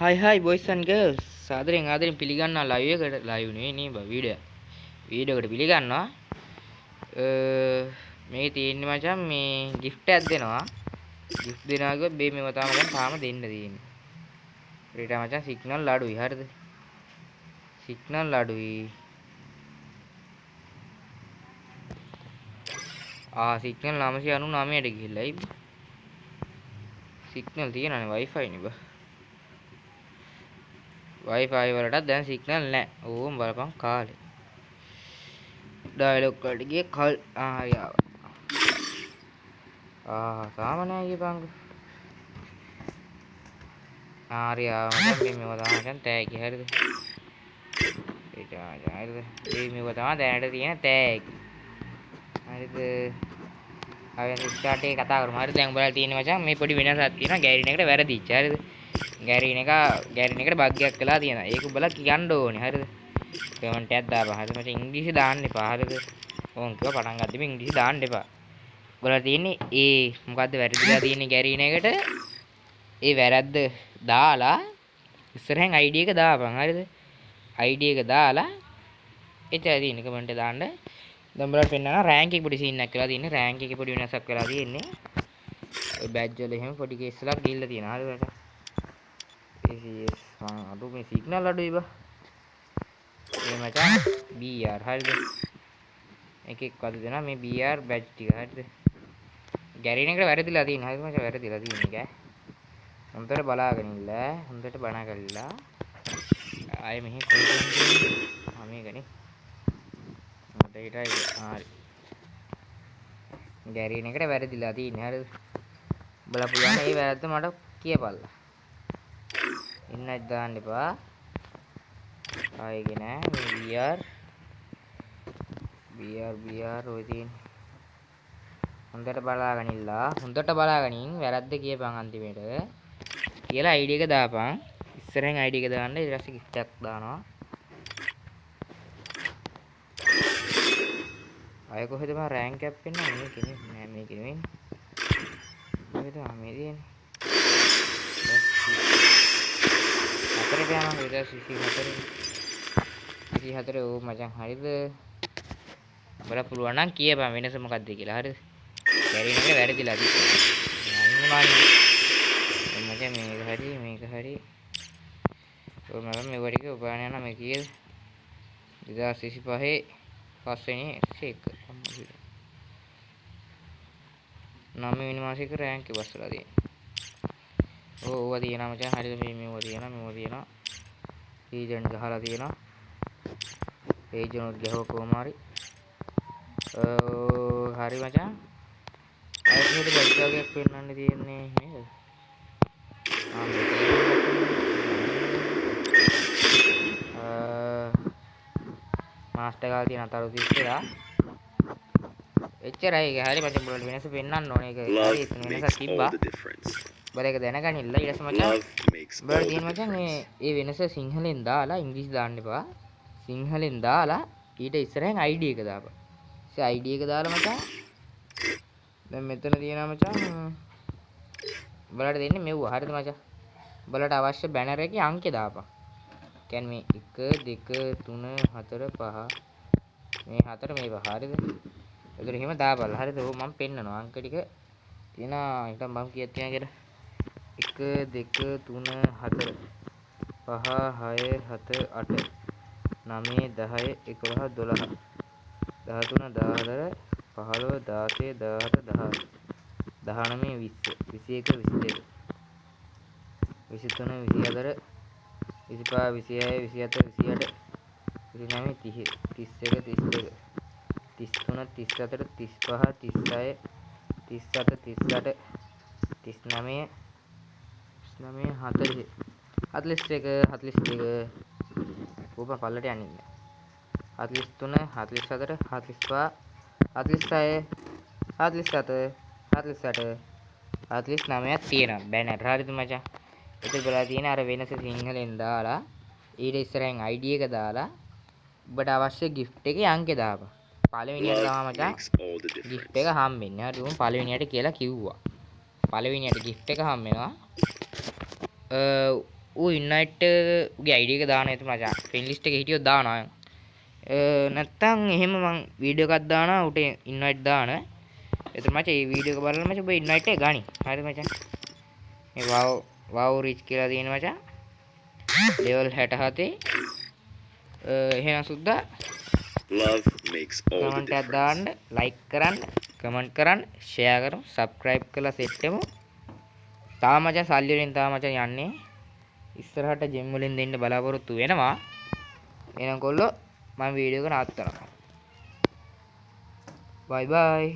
Hi boys and girls. සාදරයෙන් ආදරයෙන් පිළිගන්නවා live එකට live නෙවෙයි නේ බා වීඩියෝ එකට පිළිගන්නවා. මේකේ තියෙන්නේ මචං මේ gift එකක් දෙනවා. gift දෙනවා කිව්වොත් මේ මේව තාම දෙන්න තියෙන්නේ. ඊට මචං signal අඩුයි හරිද? signal අඩුයි. signal 999ට ගිහිල්ලා signal තියෙනනේ wifi නේ බා. Wi-Fi වලට දැන් සිග්නල් නැහැ. ඕම් බලපන් කාලේ. ඩයලොග් වලට ගියේ කල් හරි ආවා. තාම නැහැ කියපන්. හරි ආවා. මචං මේව තමයි මචං තෑගි හරිද? ඒක හරිද? මේව තමයි දැනට තියෙන තෑගි. හරිද? ආයෙත් ස්ටාර්ට් එක කතා කරමු. හරි දැන් උඹලා තියෙන මචං මේ පොඩි වෙනසක් තියෙනවා. ගෑරින් එකට වැරදිච්ච. හරිද? ගෑරින් එකට බග් එකක් වෙලා තියෙනවා. ඒක උඹලා කියන්න ඕනේ. හරිද? කමෙන්ට් එකක් දාපන්. හරිද? මචං ඉංග්‍රීසි දාන්න එපා. හරිද? ඕන් කිව්වා පටන් ගත්තම ඉංග්‍රීසි දාන්න එපා. උඹලා තියෙන්නේ මොකද්ද වැරදිලා තියෙන්නේ ගෑරින් එකට? ඒ වැරද්ද දාලා ඉස්සරහෙන් ID එක දාපන්. හරිද? ID එක දාලා එතන තියෙන කමෙන්ට් එක දාන්න. දැන් උඹලා පෙන්නනවා රෑන්ක් එක පොඩි සීන් එකක් වෙලා තියෙන්නේ. රෑන්ක් එකේ පොඩි වෙනසක් වෙලා තියෙන්නේ. ඔය බැජ් වල එහෙම පොඩි කේස් එකක් ගිහිල්ලා තියෙනවා. හරිද මචං? ACS අඩු මේ සිග්නල් අඩුයි බා. මේ මචං BR හරිද? එකෙක් වද දෙනවා මේ BR බැජ් ටික. හරිද? ගැරින එකට වැරදිලා තියෙනවා. හරිද මචං? වැරදිලා තියෙන්නේ කෑ. හොඳට බලාගෙන ඉන්න. හොඳට බණ කරලා ආයේ මෙහි කොහෙන්ද මේකනේ. මට හිතයි හරි. ගැරින එකට වැරදිලා තියෙන්නේ. හරිද? උඹලා පුළුවන් මේ වැරද්ද මට කියපල්ලා. ඉන්නත් දාන්න එපා. ආයේ නෑ මේ BR ඔය තියෙන. හොඳට බලාගෙන ඉල්ලා. හොඳට බලාගෙන ඉන්න වැරද්ද කියපන් අන්තිමේට. කියලා ID එක දාපන්. ඉස්සරහෙන් ID එක දාන්න ඊට පස්සේ gift එකක් දානවා. අය කොහෙද මම රෑන්ක් එකක් පෙන්නන්නේ මේකනේ නෑ මේකේ නෙවෙයි. මොකද මේ තියෙන්නේ? හතරට යනවා ඊට පස්සේ 24 ඕ මචං හරිද? උඹලා පුළුවන් නම් කියපන් වෙනස මොකක්ද කියලා. හරිද? ගැරින එක වැරදිලා තියෙනවා. මචං මේක හරි. ඔය මම මේ වටික උපාන යන මේ කීයද? 2025 පස්වෙනි සේක. 9 වෙනි මාසෙක රෑන්ක් එක බස්සලා තියෙනවා. ඕවා තියෙනවා මචං හරිද? මේවා තියෙනවා. ඊජන් ගහලා තියෙනවා. ඒජනොත් ගහුව කොහම හරි. හරි මචං. අයිතිට බයික්ගයක් පෙන්වන්න තියෙන්නේ නේද? මාස්ටර් ගාලා තියෙන අතරු 30ලා. එච්චරයි ඒක. හරි මචං උඹලට වෙනස පෙන්වන්න ඕනේ. ඒක හරි වෙනසක් තිබ්බා. උඹලා ඒක දැනගනින්න. ඊට පස්සේ මචං උඹලා තියෙන මචං මේ වෙනස සිංහලෙන් දාලා ඉංග්‍රීසි දාන්න එපා. සිංහලෙන් දාලා ඊට ඉස්සරහෙන් ID එක දාපන්. ID එක දාලා මචං දැන් මෙතන තියෙනවා මචං උඹලට දෙන්නේ මෙව්ව. හරිද මචං? උඹලට අවශ්‍ය බැනර් එකේ අංකය දාපන්. කියන්නේ මේ 1 2 3 4 5 මේ 4 මේ 5. හරිද? ඒතර එහෙම දාපල්ලා. හරිද? ඕක මම පෙන්නනවා අංක ටික තියෙනවා. හිටන් මම කීයක් තියෙනවා කියලා 1 2 3 4 5 6 7 8 9 10 11 12 13 14 15 16 17 18 19 20 21 22 23 24 25 26 27 28 29 30 31 32 33 34 35 36 37 38 39 40 ඕපන් පල්ලට යන්නේ 43 44 45 46 47 48 49ක් තියෙනවා බැනර්. හරිද මචං? ඒක බලලා තියෙන අර වෙනස සිංහලෙන් දාලා ඊට ඉස්සරහෙන් ID එක දාලා ඔබට අවශ්‍ය gift එකේ අංකය දාපන්. පළවෙනියට තමයි මචං gift එක හම්බෙන්නේ. හරි උන් පළවෙනියට කියලා කිව්වා. පළවෙනියට gift එක හම්බෙනවා. ඌ ඉන්වයිට් උගේ ID එක දානවා එතන මචං. ෆ්‍රෙන්ඩ් ලිස්ට් එකේ හිටියොත් දානවා. නැත්තම් එහෙම මං වීඩියෝ එකක් දානවා උට ඉන්වයිට් දාන. එතන මචං මේ වීඩියෝ එක බලලා මචං ඔබ ඉන්වයිට් එක ගනි. හරිද මචං? මේ වව් රිච් කියලා තියෙන මචං. ලෙවල් 67. එහෙනම් සුද්දා Love makes all the comment එකක් difference. දාන්න, ලයික් කරන්න, කමෙන්ට් කරන්න, ෂෙයා කරමු, සබ්ස්ක්‍රයිබ් කරලා සෙට් වෙමු. තාම මචං සල්ලි වලින් තාම මචං යන්නේ. ඉස්සරහට ජෙම් වලින් දෙන්න බලාපොරොත්තු වෙනවා. එහෙනම් කොල්ලෝ මම වීඩියෝ එක නවත්තනවා. බයි බයි.